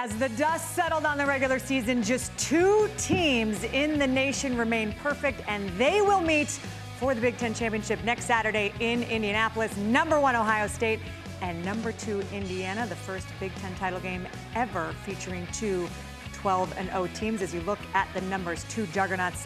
As the dust settled on the regular season, just 2 teams in the nation remain perfect, and they will meet for the Big Ten Championship next Saturday in Indianapolis. Number 1, Ohio State, and number 2, Indiana, the first Big Ten title game ever featuring 2 12-0 teams. As you look at the numbers, 2 juggernauts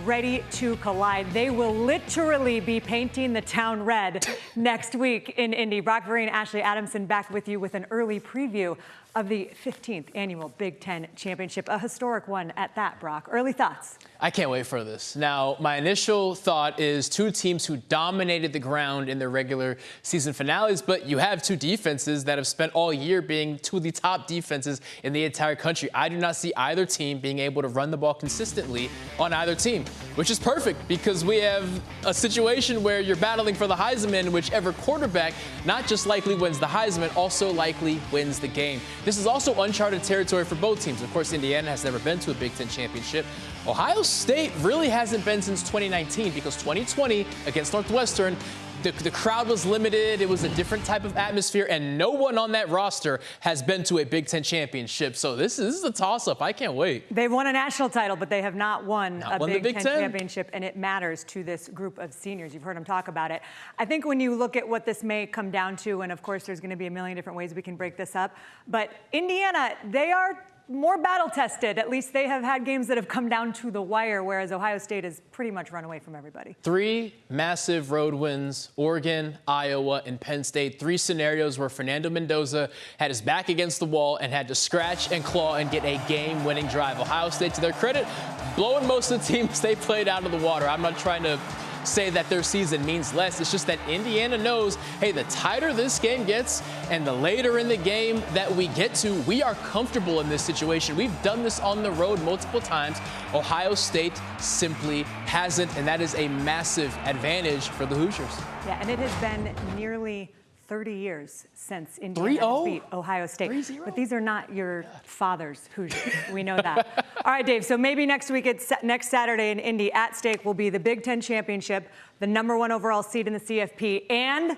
ready to collide. They will literally be painting the town red next week in Indy. Brock Vereen, Ashley Adamson back with you with an early preview of the 15th annual Big Ten Championship, a historic one at that, Brock. Early thoughts? I can't wait for this. Now, my initial thought is 2 teams who dominated the ground in their regular season finales, but you have 2 defenses that have spent all year being 2 of the top defenses in the entire country. I do not see either team being able to run the ball consistently on either team, which is perfect because we have a situation where you're battling for the Heisman, whichever quarterback not just likely wins the Heisman, also likely wins the game. This is also uncharted territory for both teams. Of course, Indiana has never been to a Big Ten championship. Ohio State really hasn't been since 2019 because 2020 against Northwestern, the crowd was limited. It was a different type of atmosphere, and no one on that roster has been to a Big Ten championship. So this is a toss-up. I can't wait. They've won a national title, but they have not won a Big Ten championship, and it matters to this group of seniors. You've heard them talk about it. I think when you look at what this may come down to, and of course there's going to be a million different ways we can break this up, but Indiana, they are more battle-tested. At least they have had games that have come down to the wire, whereas Ohio State has pretty much run away from everybody. 3 massive road wins, Oregon, Iowa, and Penn State. 3 scenarios where Fernando Mendoza had his back against the wall and had to scratch and claw and get a game-winning drive. Ohio State, to their credit, blowing most of the teams they played out of the water. I'm not trying to say that their season means less. It's just that Indiana knows, hey, the tighter this game gets and the later in the game that we get to, we are comfortable in this situation. We've done this on the road multiple times. Ohio State simply hasn't, and that is a massive advantage for the Hoosiers. Yeah, and it has been nearly 30 years since Indiana beat Ohio State. 3-0. But these are not your father's Hoosiers. We know that. All right, Dave, so maybe next week, next Saturday in Indy, at stake will be the Big Ten Championship, the number 1 overall seed in the CFP, and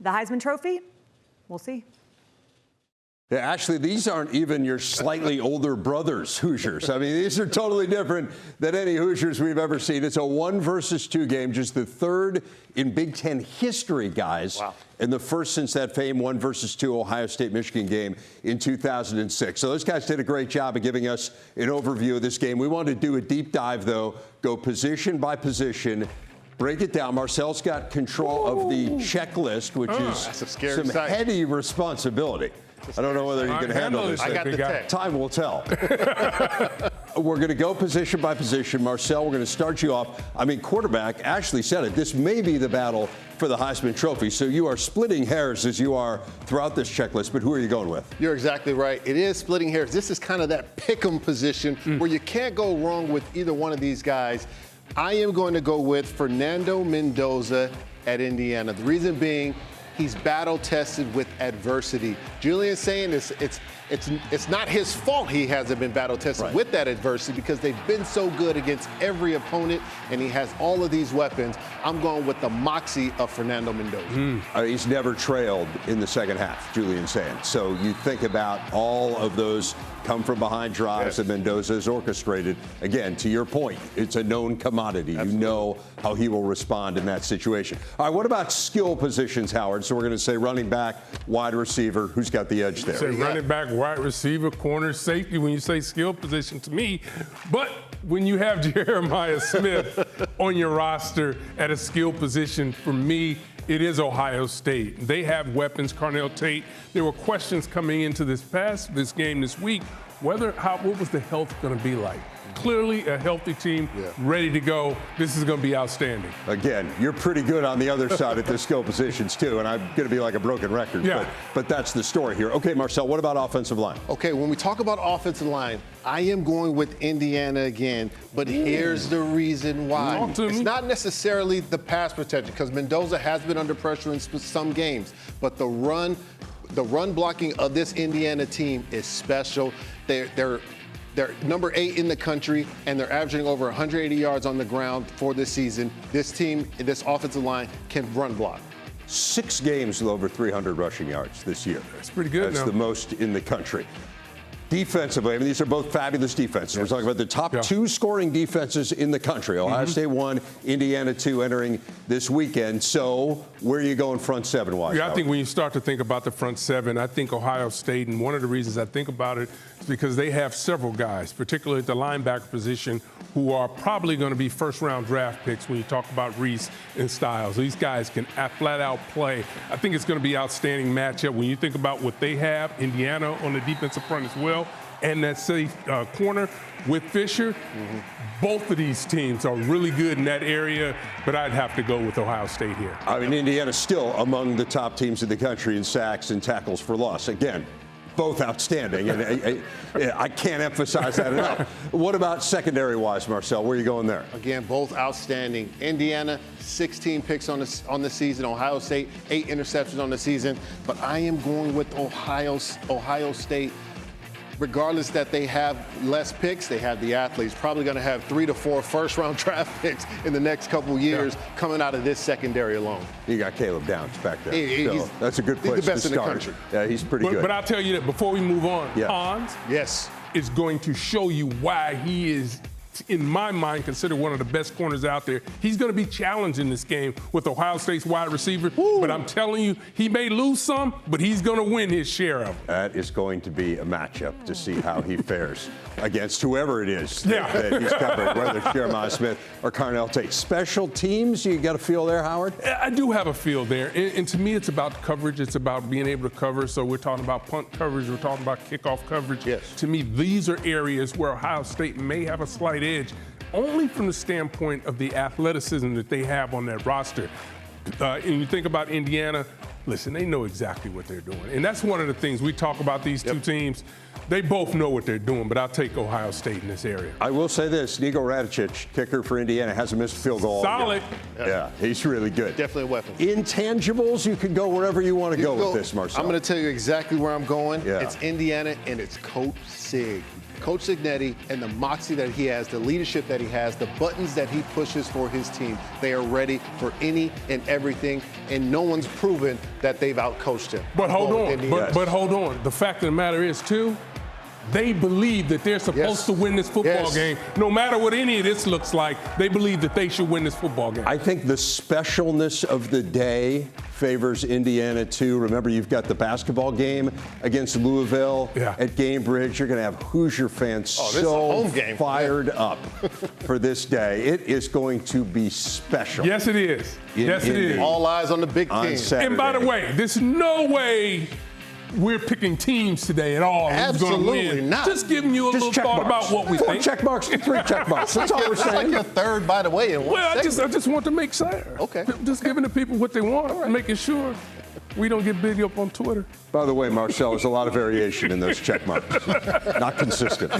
the Heisman Trophy. We'll see. Yeah, actually, these aren't even your slightly older brother's Hoosiers. I mean, these are totally different than any Hoosiers we've ever seen. It's a 1-versus-2 game, just the 3rd in Big Ten history, guys. Wow. And the first since that famed 1-versus-2 Ohio State-Michigan game in 2006. So those guys did a great job of giving us an overview of this game. We wanted to do a deep dive, though, go position by position, break it down. Marcel's got control of the checklist, which is some heady responsibility. I don't know whether you can handle this. I got the tech. Time will tell. We're going to go position by position. Marcel, we're going to start you off. I mean, quarterback, Ashley said it. This may be the battle for the Heisman Trophy. So you are splitting hairs as you are throughout this checklist. But who are you going with? You're exactly right. It is splitting hairs. This is kind of that pick-em position where you can't go wrong with either one of these guys. I am going to go with Fernando Mendoza at Indiana. The reason being, he's battle-tested with adversity. Julian's saying it's not his fault he hasn't been battle-tested with that adversity because they've been so good against every opponent, and he has all of these weapons. I'm going with the moxie of Fernando Mendoza. He's never trailed in the second half, Julian's saying. So you think about all of those come-from-behind drives that Mendoza has orchestrated. Again, to your point, it's a known commodity. Absolutely. You know how he will respond in that situation. All right, what about skill positions, Howard? So we're going to say running back, wide receiver. Who's got the edge there? Say running back, wide receiver, corner, safety when you say skill position to me. But when you have Jeremiah Smith on your roster at a skill position, for me, it is Ohio State. They have weapons. Carnell Tate. There were questions coming into this game this week, what was the health going to be like? Clearly a healthy team, ready to go. This is going to be outstanding. Again, you're pretty good on the other side at the skill positions, too, and I'm going to be like a broken record. Yeah. But that's the story here. Okay, Marcel, what about offensive line? Okay, when we talk about offensive line, I am going with Indiana again, but here's the reason why. It's not necessarily the pass protection, because Mendoza has been under pressure in some games, but the run blocking of this Indiana team is special. They're number 8 in the country, and they're averaging over 180 yards on the ground for this season. This team, this offensive line, can run block. 6 games with over 300 rushing yards this year. That's pretty good. That's the most in the country. defensively, I mean, these are both fabulous defenses. We're talking about the top two scoring defenses in the country. Ohio State 1, Indiana 2 entering this weekend. So where are you going front seven-wise? Yeah, I think when you start to think about the front seven, I think Ohio State, and one of the reasons I think about it is because they have several guys, particularly at the linebacker position, who are probably going to be first-round draft picks when you talk about Reese and Styles. These guys can flat-out play. I think it's going to be an outstanding matchup when you think about what they have, Indiana on the defensive front as well, and that safe corner with Fisher. Both of these teams are really good in that area, but I'd have to go with Ohio State here. I mean, Indiana's still among the top teams in the country in sacks and tackles for loss. Again, both outstanding, and I can't emphasize that enough. What about secondary-wise, Marcel? Where are you going there? Again, both outstanding. Indiana, 16 picks on the season. Ohio State, 8 interceptions on the season. But I am going with Ohio State. Regardless that they have less picks, they have the athletes. Probably going to have 3 to 4 first-round draft picks in the next couple years coming out of this secondary alone. You got Caleb Downs back there. So that's a good place he's the best to in the start. country. Yeah, he's pretty good. But I'll tell you that before we move on, Hans is going to show you why he is, in my mind, considered one of the best corners out there. He's going to be challenged in this game with Ohio State's wide receiver. But I'm telling you, he may lose some, but he's going to win his share of them. That is going to be a matchup to see how he fares against whoever it is that he's covering, whether it's Jeremiah Smith or Carnell Tate. Special teams, you got a feel there, Howard? I do have a feel there. And to me, it's about coverage. It's about being able to cover. So we're talking about punt coverage. We're talking about kickoff coverage. Yes. To me, these are areas where Ohio State may have a slight edge, only from the standpoint of the athleticism that they have on that roster. And you think about Indiana, listen, they know exactly what they're doing. And that's one of the things we talk about these two teams. They both know what they're doing, but I'll take Ohio State in this area. I will say this, Nico Radicic, kicker for Indiana, hasn't missed a field goal. Solid. Yeah, he's really good. Definitely a weapon. Intangibles, you can go wherever you want to go with this, Marcel. I'm going to tell you exactly where I'm going. Yeah. It's Indiana, and it's Coach Sig. Coach Signetti and the moxie that he has, the leadership that he has, the buttons that he pushes for his team. They are ready for any and everything, and no one's proven that they've outcoached him. But hold on. But hold on. The fact of the matter is, too, they believe that they're supposed to win this football game. No matter what any of this looks like, they believe that they should win this football game. I think the specialness of the day favors Indiana, too. Remember, you've got the basketball game against Louisville at Gamebridge. You're going to have Hoosier fans so fired up for this day. It is going to be special. Yes, it is. Yes, it is. All eyes on the big team. And by the way, there's no way we're picking teams today at all. Absolutely not. Just giving you a little thought about what we think. 4 check marks and 3 check marks. That's all we're saying. Like your third, by the way. I just want to make sure. Okay. Just giving the people what they want and making sure we don't get big up on Twitter. By the way, Marcel, there's a lot of variation in those check marks. Not consistent.